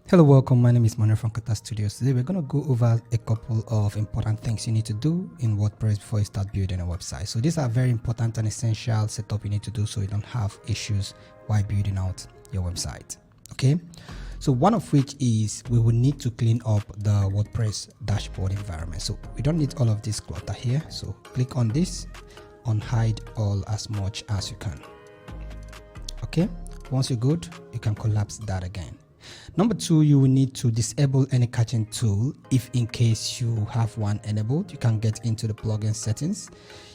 Hello, welcome. My name is Manuel from Kata Studios. Today we're going to go over a couple of important things you need to do in WordPress before you start building a website. So these are very important and essential setup you need to do so you don't have issues while building out your website. Okay, so one of which is we will need to clean up the WordPress dashboard environment. So we don't need all of this clutter here. So click on this, unhide all as much as you can. Okay, once you're good, you can collapse that again. Number two, you will need to disable any caching tool. If in case you have one enabled, you can get into the plugin settings.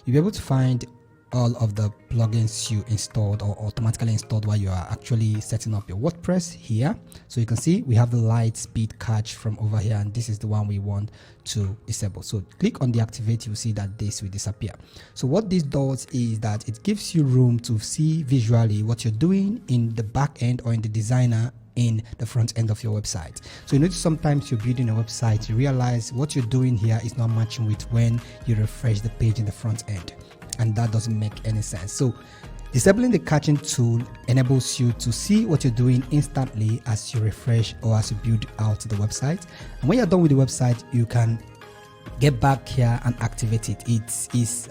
You'll be able to find all of the plugins you installed or automatically installed while you are actually setting up your WordPress here. So you can see we have the light speed cache from over here, and this is the one we want to disable. So click on deactivate, you'll see that this will disappear. So what this does is that it gives you room to see visually what you're doing in the back end or in the designer in the front end of your website. So you notice sometimes you're building a website, you realize what you're doing here is not matching with when you refresh the page in the front end, and that doesn't make any sense. So disabling the caching tool enables you to see what you're doing instantly as you refresh or as you build out the website. And when you're done with the website, you can get back here and activate it. It is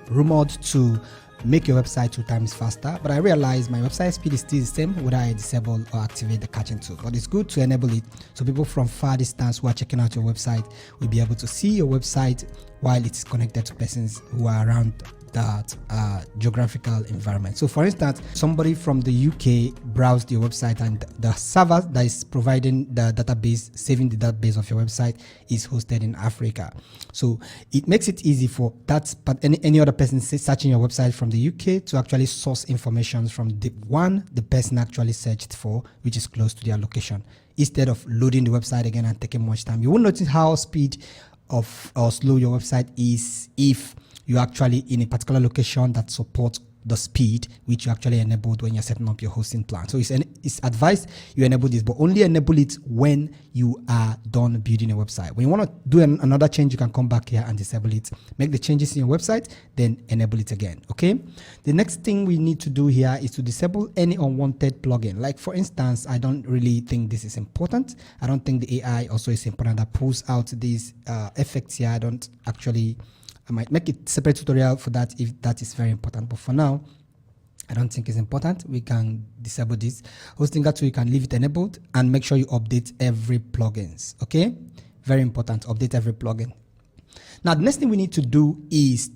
rumored to make your website 2 times faster, but I realize my website speed is still the same whether I disable or activate the caching tool. But it's good to enable it so people from far distance who are checking out your website will be able to see your website while it's connected to persons who are around that geographical environment. So for instance, somebody from the UK browsed your website and the server that is providing the database, saving the database of your website, is hosted in Africa. So it makes it easy for that, but any other person searching your website from the UK to actually source information from the person actually searched for, which is close to their location, instead of loading the website again and taking much time. You will notice how speed of or slow your website is if you're actually in a particular location that supports the speed which you actually enabled when you're setting up your hosting plan. So it's advised you enable this, but only enable it when you are done building a website. When you want to do another change, you can come back here and disable it, make the changes in your website, then enable it again. Okay, the next thing we need to do here is to disable any unwanted plugin. Like for instance, I don't really think this is important. I don't think the AI also is important that pulls out these effects here. I might make a separate tutorial for that if that is very important, but for now I don't think it's important. We can disable this. Hosting that, so you can leave it enabled and make sure you update every plugins. Okay, very important, update every plugin. Now the next thing we need to do is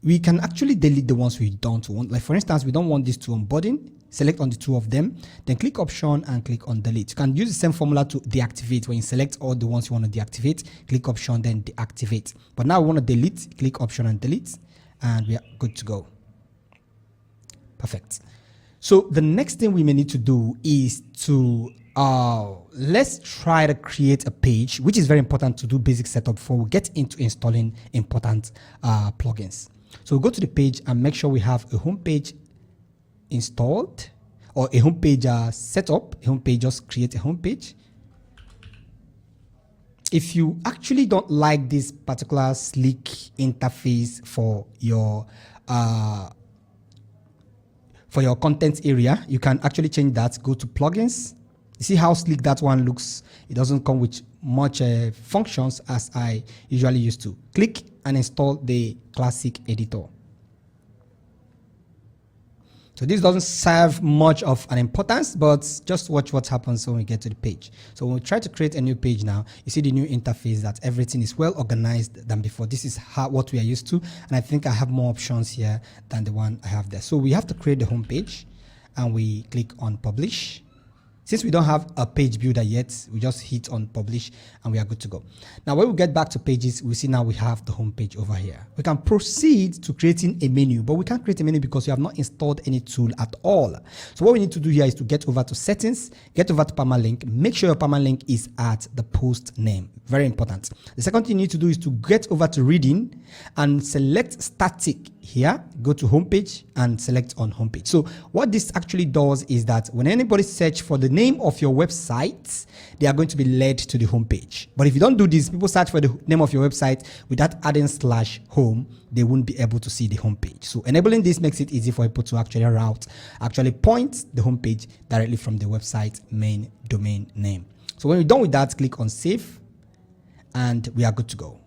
we can actually delete the ones we don't want. Like for instance, we don't want this to onboarding. Select on the 2 of them, then click option and click on delete. You can use the same formula to deactivate. When you select all the ones you want to deactivate, click option, then deactivate. But now we want to delete, click option and delete, and we are good to go. Perfect. So the next thing we may need to do is to let's try to create a page, which is very important to do basic setup before we get into installing important plugins. So we'll go to the page and make sure we have a home page installed or a home page set up. A home page, just create a home page. If you actually don't like this particular sleek interface for your content area, you can actually change that. Go to plugins. You see how sleek that one looks. It doesn't come with much functions as I usually used to. Click and install the classic editor. So this doesn't serve much of an importance, but just watch what happens when we get to the page. So when we try to create a new page now, you see the new interface that everything is well organized than before. This is what we are used to, and I think I have more options here than the one I have there. So we have to create the home page, and we click on publish. Since we don't have a page builder yet, we just hit on publish and we are good to go. Now when we get back to pages, we see now we have the home page over here. We can proceed to creating a menu, but we can't create a menu because we have not installed any tool at all. So what we need to do here is to get over to settings, get over to permalink, make sure your permalink is at the post name. Very important. The second thing you need to do is to get over to reading and select static here, go to homepage and select on homepage. So what this actually does is that when anybody search for the name of your website, they are going to be led to the homepage. But if you don't do this, people search for the name of your website without adding /home, they won't be able to see the homepage. So enabling this makes it easy for people to actually point the homepage directly from the website main domain name. So when you're done with that, click on save and we are good to go.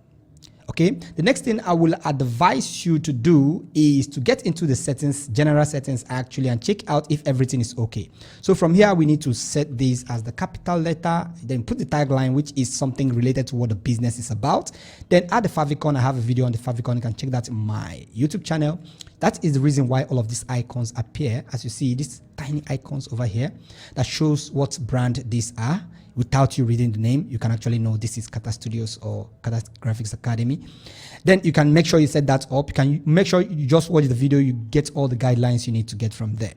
Okay, the next thing I will advise you to do is to get into the settings, general settings actually, and check out if everything is okay. So from here, we need to set this as the capital letter, then put the tagline, which is something related to what the business is about. Then add the favicon. I have a video on the favicon. You can check that in my YouTube channel. That is the reason why all of these icons appear. As you see, these tiny icons over here that shows what brand these are. Without you reading the name, you can actually know this is Kata Studios or Kata Graphics Academy. Then you can make sure you set that up. You can make sure you just watch the video, you get all the guidelines you need to get from there.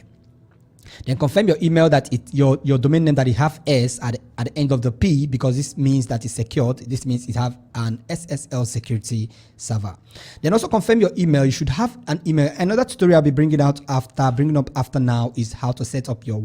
Then confirm your email that your domain name that you have S at the end of the P, because this means that it's secured. This means it have an SSL security server. Then also confirm your email. You should have an email. Another tutorial I'll be bringing up after now is how to set up your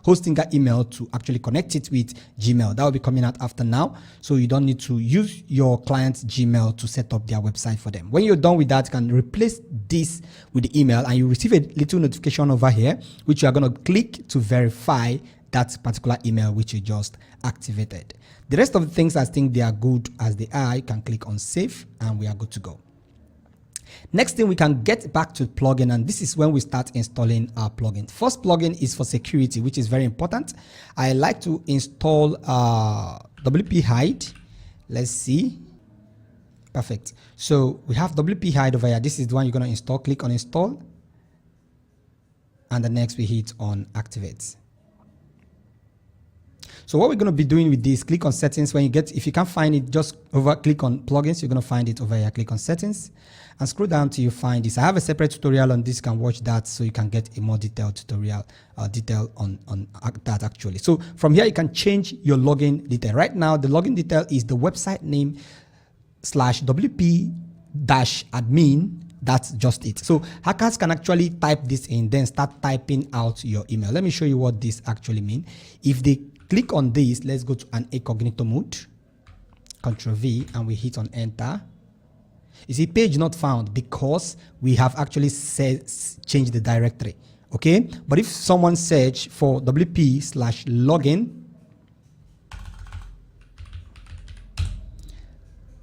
Hostinger email to actually connect it with Gmail. That will be coming out after now. So you don't need to use your client's Gmail to set up their website for them. When you're done with that, you can replace this with the email and you receive a little notification over here, which you are going to click to verify that particular email which you just activated. The rest of the things, I think they are good as they are. You can click on save and we are good to go. Next thing, we can get back to plugin, and this is when we start installing our plugin. First plugin is for security, which is very important. I like to install WP Hide. Let's see. Perfect. So we have WP Hide over here. This is the one you're going to install. Click on install. And the next we hit on activate. So what we're going to be doing with this, click on settings. If you can't find it, just click on plugins. You're going to find it over here. Click on settings and scroll down till you find this. I have a separate tutorial on this. You can watch that so you can get a more detailed tutorial on that actually. So from here, you can change your login detail. Right now, the login detail is the website name /wp-admin. That's just it. So hackers can actually type this in, then start typing out your email. Let me show you what this actually means. If they click on this, let's go to an incognito mode, Ctrl V, and we hit on enter. You see page not found because we have actually changed the directory. Okay, but if someone search for wp/login,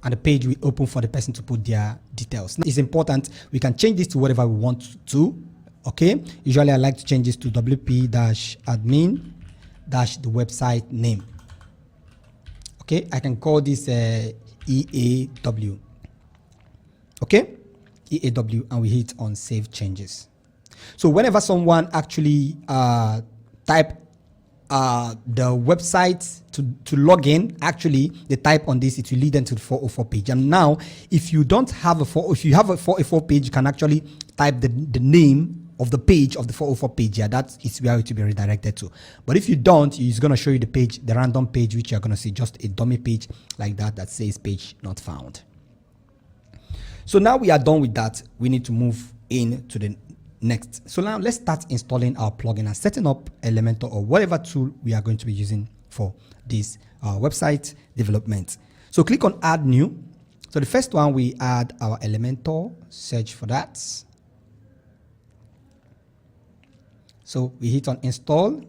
and the page will open for the person to put their details. It's important. We can change this to whatever we want to. Okay, usually I like to change this to wp-admin the website name. Okay, I can call this EAW. Okay, EAW, and we hit on save changes. So whenever someone actually type the website to log in, actually they type on this, it will lead them to the 404 page. And now if you don't have if you have a 404 page, you can actually type the name of the page of the 404 page. Yeah, that is where it will be redirected to. But if you don't, it's going to show you the page, the random page, which you're going to see just a dummy page like that says page not found. So now we are done with that. We need to move in to the next. So now let's start installing our plugin and setting up Elementor or whatever tool we are going to be using for this website development. So click on add new. So the first one, we add our Elementor, search for that. So we hit on install.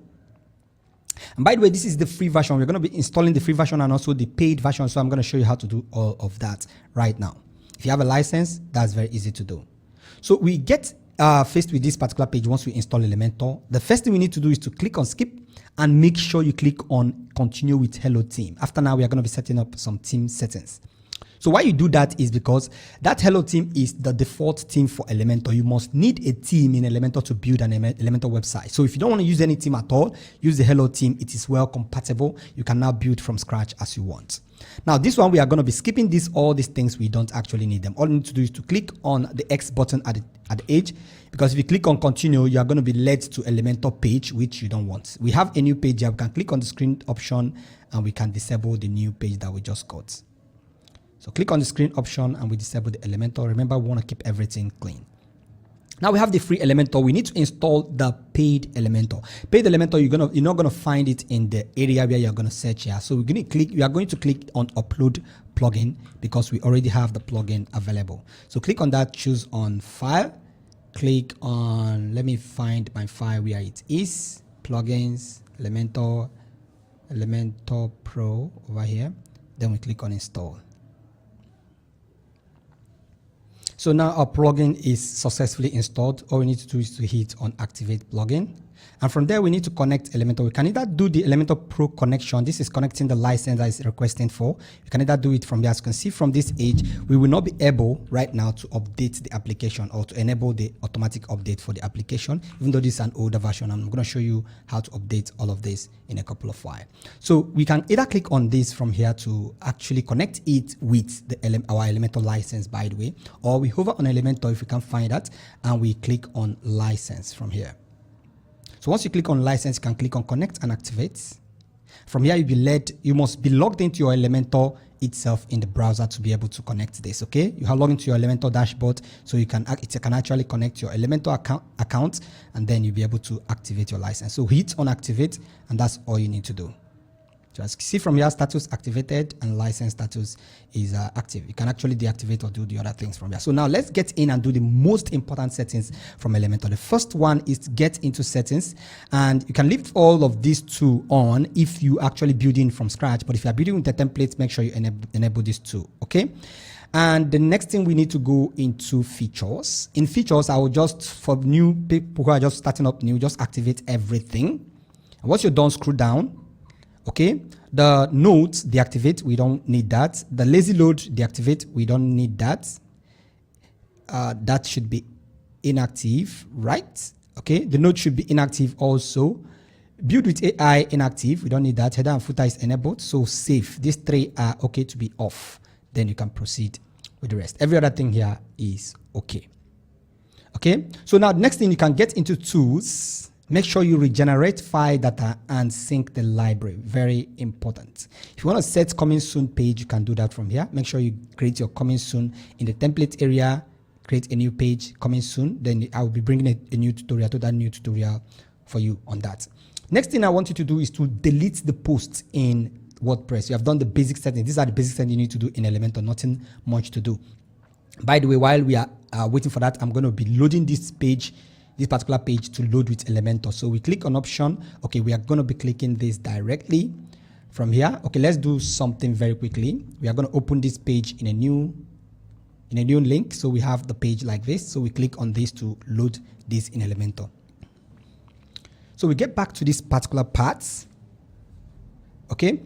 And by the way, this is the free version. We're going to be installing the free version and also the paid version. So I'm going to show you how to do all of that right now. If you have a license, that's very easy to do. So we get faced with this particular page once we install Elementor. The first thing we need to do is to click on skip and make sure you click on continue with Hello Team. After now, we are going to be setting up some team settings. So why you do that is because that Hello Team is the default theme for Elementor. You must need a team in Elementor to build an Elementor website. So if you don't want to use any team at all, use the Hello Team. It is well compatible. You can now build from scratch as you want. Now this one, we are going to be skipping all these things. We don't actually need them. All you need to do is to click on the X button at the edge, because if you click on continue, you are going to be led to Elementor page, which you don't want. We have a new page here. We can click on the screen option and we can disable the new page that we just got. So click on the screen option and we disable the Elementor. Remember, we want to keep everything clean. Now we have the free Elementor. We need to install the paid Elementor. Paid Elementor, you're not gonna find it in the area where you're gonna search here. So we are going to click on upload plugin because we already have the plugin available. So click on that, choose on file, click on, let me find my file where it is, plugins, Elementor Pro over here. Then we click on install. So now our plugin is successfully installed. All we need to do is to hit on activate plugin. And from there, we need to connect Elementor. We can either do the Elementor Pro connection. This is connecting the license that is requesting for. You can either do it from there. As you can see from this age, we will not be able right now to update the application or to enable the automatic update for the application, even though this is an older version. I'm going to show you how to update all of this in a couple of while. So we can either click on this from here to actually connect it with our Elementor license, by the way, or we hover on Elementor if we can find that, and we click on license from here. So once you click on license, you can click on connect and activate. From here, you must be logged into your Elementor itself in the browser to be able to connect this. Okay, you have logged into your Elementor dashboard, so it can actually connect your Elementor account, and then you'll be able to activate your license. So hit on activate, and that's all you need to do. So as you see from here, status activated and license status is active. You can actually deactivate or do the other things from here. So now let's get in and do the most important settings from Elementor. The first one is to get into settings, and you can leave all of these two on if you actually build in from scratch. But if you are building with the templates, make sure you enable these two. Okay. And the next thing, we need to go into features. In features, I will just, for new people who are just starting up new, just activate everything. And once you're done, scroll down. Okay, the nodes deactivate, we don't need that. The lazy load deactivate, we don't need that. That should be inactive, right? Okay, the node should be inactive also. Build with AI inactive, we don't need that. Header and footer is enabled, so safe. These three are okay to be off. Then you can proceed with the rest. Every other thing here is okay. Okay, so now the next thing, you can get into tools. Make sure you regenerate file data and sync the library. Very important. If you want to set coming soon page, you can do that from here. Make sure you create your coming soon in the template area. Create a new page, coming soon. Then I will be bringing a new tutorial to that new tutorial for you on that. Next thing I want you to do is to delete the posts in WordPress. You have done the basic settings. These are the basic settings you need to do in Elementor. Nothing much to do. By the way, while we are waiting for that, I'm going to be loading this page, this particular page, to load with Elementor. So we click on option. Okay, we are going to be clicking this directly from here. Okay, let's do something very quickly. We are going to open this page in a new link. So we have the page like this. So we click on this to load this in Elementor. So we get back to this particular part. Okay,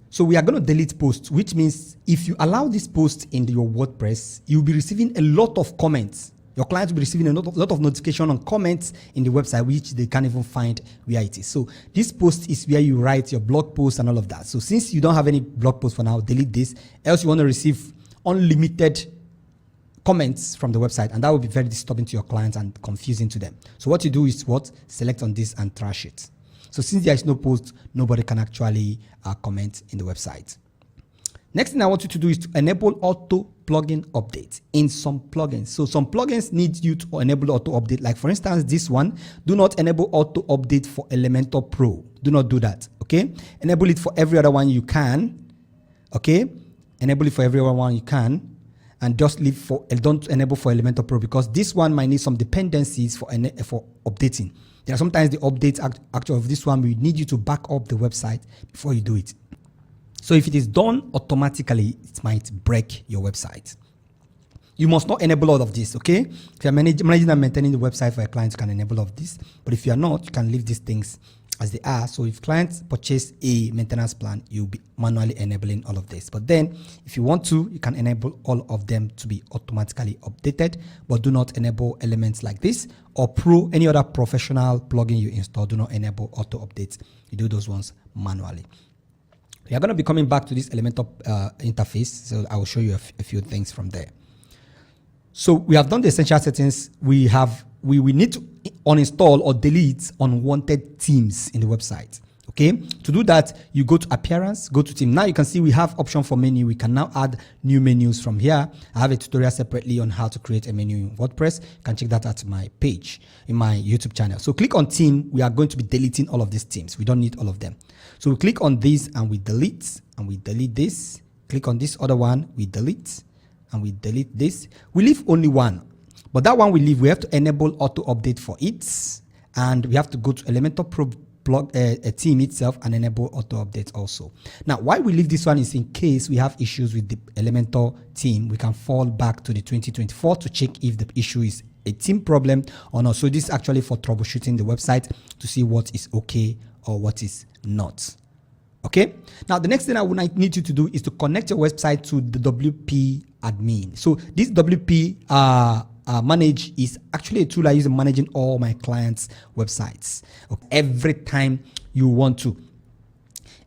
so we are going to delete posts, which means if you allow this post in your WordPress, you'll be receiving a lot of comments. Your clients will be receiving a lot of notification on comments in the website, which they can't even find where it is. So this post is where you write your blog post and all of that. So since you don't have any blog post for now, delete this. Else you want to receive unlimited comments from the website, and that will be very disturbing to your clients and confusing to them. So what you do is select on this and trash it. So since there is no post, nobody can actually comment in the website. Next thing I want you to do is to enable auto plugin update in some plugins. So some plugins need you to enable auto update. Like for instance, this one, do not enable auto update for Elementor Pro. Do not do that. Okay. Enable it for every other one you can. Okay. Enable it for every other one you can. And just leave don't enable for Elementor Pro, because this one might need some dependencies for updating. There are sometimes the updates actually of this one, we need you to back up the website before you do it. So if it is done automatically, it might break your website. You must not enable all of this, okay? If you're managing and maintaining the website for your clients, you can enable all of this. But if you are not, you can leave these things as they are. So if clients purchase a maintenance plan, you'll be manually enabling all of this. But then if you want to, you can enable all of them to be automatically updated, but do not enable elements like this or Pro, any other professional plugin you install. Do not enable auto updates. You do those ones manually. We are going to be coming back to this Elementor interface, so I will show you a few things from there. So we have done the essential settings. We need to uninstall or delete unwanted themes in the website. Okay, to do that, you go to appearance, go to theme. Now you can see we have option for menu. We can now add new menus from here. I have a tutorial separately on how to create a menu in WordPress. You can check that at my page in my YouTube channel. So click on theme. We are going to be deleting all of these themes. We don't need all of them. So we click on this and we delete this. Click on this other one, we delete and we delete this. We leave only one, but that one we leave, we have to enable auto update for it. And we have to go to Elementor Pro a theme itself and enable auto updates also. Now, why we leave this one is in case we have issues with the Elementor theme, we can fall back to the 2024 to check if the issue is a theme problem or not. So this is actually for troubleshooting the website to see what is okay or what is not. Okay. Now, the next thing I would need you to do is to connect your website to the WP admin. So this WP Manage is actually a tool I use in managing all my clients' websites. Okay. Every time you want to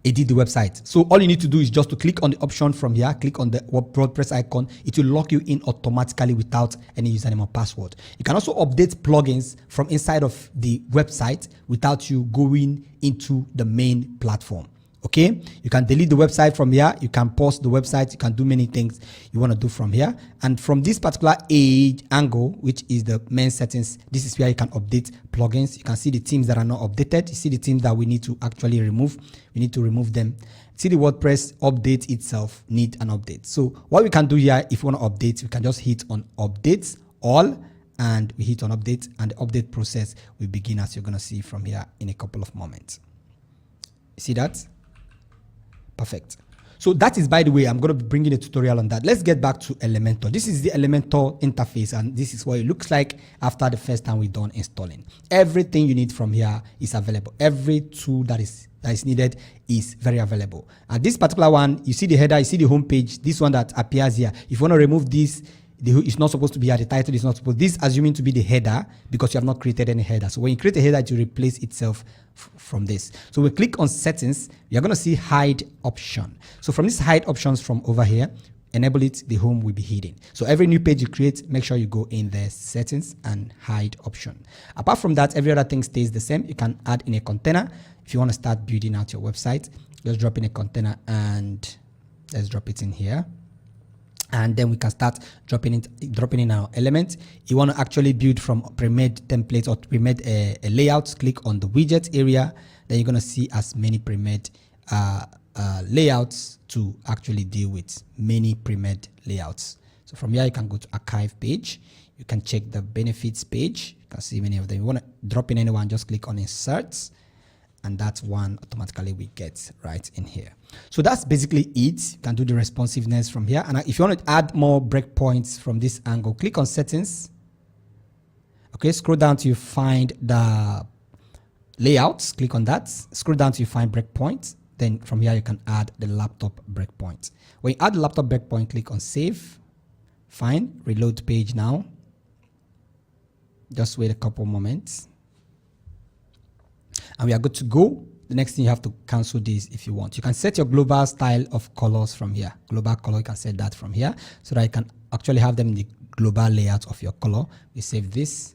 edit the website, so all you need to do is just to click on the option from here, click on the WordPress icon. It will lock you in automatically without any username or password. You can also update plugins from inside of the website without you going into the main platform. Okay, you can delete the website from here, you can pause the website, you can do many things you want to do from here. And from this particular angle, which is the main settings, this is where you can update plugins. You can see the themes that are not updated. You see the themes that we need to actually remove. We need to remove them. See the WordPress update itself need an update. So what we can do here, if you want to update, we can just hit on updates all, and we hit on update, and the update process will begin, as you're going to see from here in a couple of moments. See that? Perfect. So that is, by the way, I'm going to be bringing a tutorial on that. Let's get back to Elementor. This is the Elementor interface, and this is what it looks like after the first time we're done installing. Everything you need from here is available. Every tool that is needed is very available. And this particular one, you see the header, you see the home page, this one that appears here. If you want to remove this, it's not supposed to be here. The title is not supposed. This assuming to be the header because you have not created any header. So when you create a header, it will replace itself from this. So we click on settings. You're going to see hide option. So from this hide options from over here, enable it. The home will be hidden. So every new page you create, make sure you go in the settings and hide option. Apart from that, every other thing stays the same. You can add in a container. If you want to start building out your website, just drop in a container and let's drop it in here. And then we can start dropping in our element. You want to actually build from pre-made templates or pre-made layouts. Click on the widget area. Then you're going to see as many pre-made layouts to actually deal with many pre-made layouts. So from here, you can go to archive page. You can check the benefits page. You can see many of them. You want to drop in anyone, just click on insert. And that one automatically we get right in here. So that's basically it. You can do the responsiveness from here. And if you want to add more breakpoints from this angle, click on settings. Okay, scroll down till you find the layouts. Click on that. Scroll down till you find breakpoints. Then from here, you can add the laptop breakpoint. When you add the laptop breakpoint, click on save. Fine. Reload page now. Just wait a couple moments. And we are good to go. The next thing, you have to cancel this if you want. You can set your global style of colors from here. Global color, you can set that from here so that you can actually have them in the global layout of your color. We save this.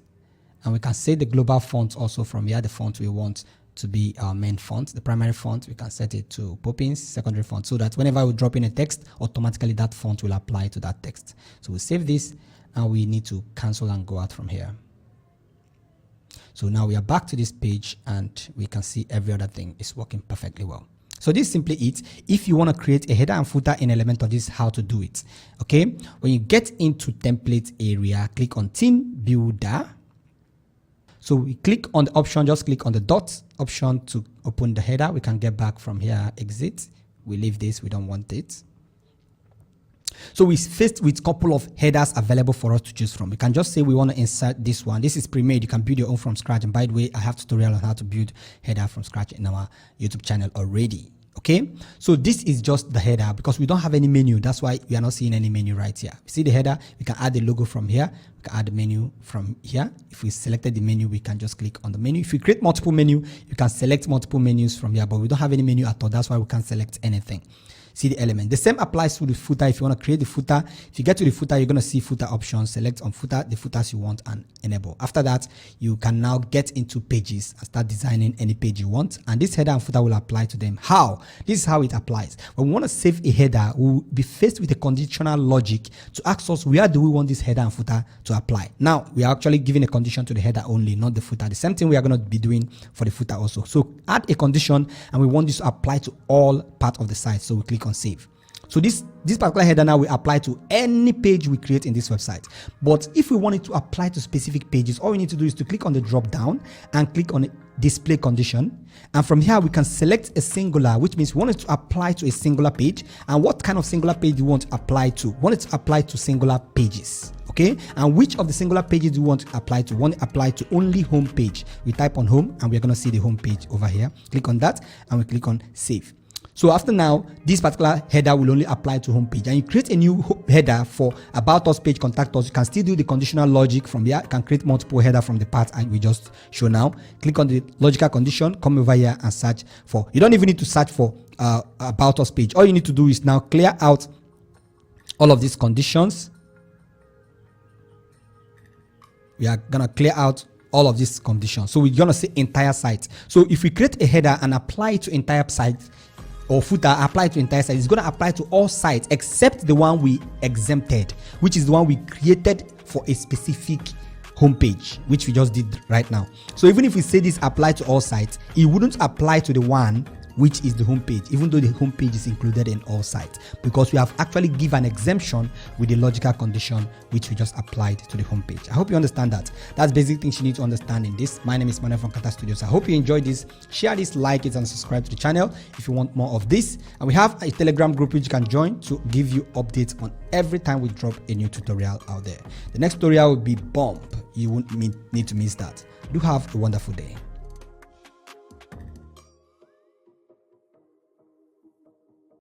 And we can set the global font also from here. The font we want to be our main font. The primary font, we can set it to Poppins, secondary font, so that whenever we drop in a text, automatically that font will apply to that text. So we save this, and we need to cancel and go out from here. So now we are back to this page, and we can see every other thing is working perfectly well. So this is simply it. If you want to create a header and footer in Elementor, this is how to do it. Okay. When you get into template area, click on theme builder. So we click on the option, just click on the dot option to open the header. We can get back from here, exit. We leave this, we don't want it. So we faced with a couple of headers available for us to choose from. We can just say we want to insert this one. This is pre-made. You can build your own from scratch. And by the way, I have tutorial on how to build header from scratch in our YouTube channel already. Okay. So this is just the header because we don't have any menu. That's why we are not seeing any menu right here. See the header? We can add the logo from here. We can add the menu from here. If we selected the menu, we can just click on the menu. If we create multiple menu, you can select multiple menus from here, but we don't have any menu at all. That's why we can't select anything. see the element. The same applies to the footer. If you want to create the footer, if you get to the footer, you're going to see footer options. Select on footer the footers you want and enable. After that, you can now get into pages and start designing any page you want, and this header and footer will apply to them. How? This is how it applies. When we want to save a header, we'll be faced with a conditional logic to ask us where do we want this header and footer to apply. Now we are actually giving a condition to the header only, not the footer. The same thing we are going to be doing for the footer also. So add a condition, and we want this to apply to all part of the site. So we click on save. So this particular header now will apply to any page we create in this website. But if we want it to apply to specific pages, all we need to do is to click on the drop down and click on display condition. And from here, we can select a singular, which means we want it to apply to a singular page. And what kind of singular page do you want to apply to? We want it to apply to singular pages. Okay, and which of the singular pages do you want to apply to? We want to apply to only home page. We type on home, and we're going to see the home page over here. Click on that, and we click on save. So after now, this particular header will only apply to home page, and you create a new header for about us page, contact us. You can still do the conditional logic from here. You can create multiple header from the part and we just show now. Click on the logical condition, come over here and search for. You don't even need to search for about us page. All you need to do is now clear out all of these conditions. We are gonna clear out all of these conditions. So we're gonna say entire site. So if we create a header and apply it to entire site, or footer apply to entire site, it's going to apply to all sites except the one we exempted, which is the one we created for a specific homepage, which we just did right now. So even if we say this apply to all sites, it wouldn't apply to the one which is the homepage, even though the homepage is included in all sites, because we have actually given an exemption with the logical condition which we just applied to the homepage. I hope you understand that. That's basic things you need to understand in this. My name is Manuel from Kata Studios. I hope you enjoyed this. Share this, like it, and subscribe to the channel if you want more of this. And we have a Telegram group which you can join to give you updates on every time we drop a new tutorial out there. The next tutorial will be bump. You won't need to miss that. Do have a wonderful day.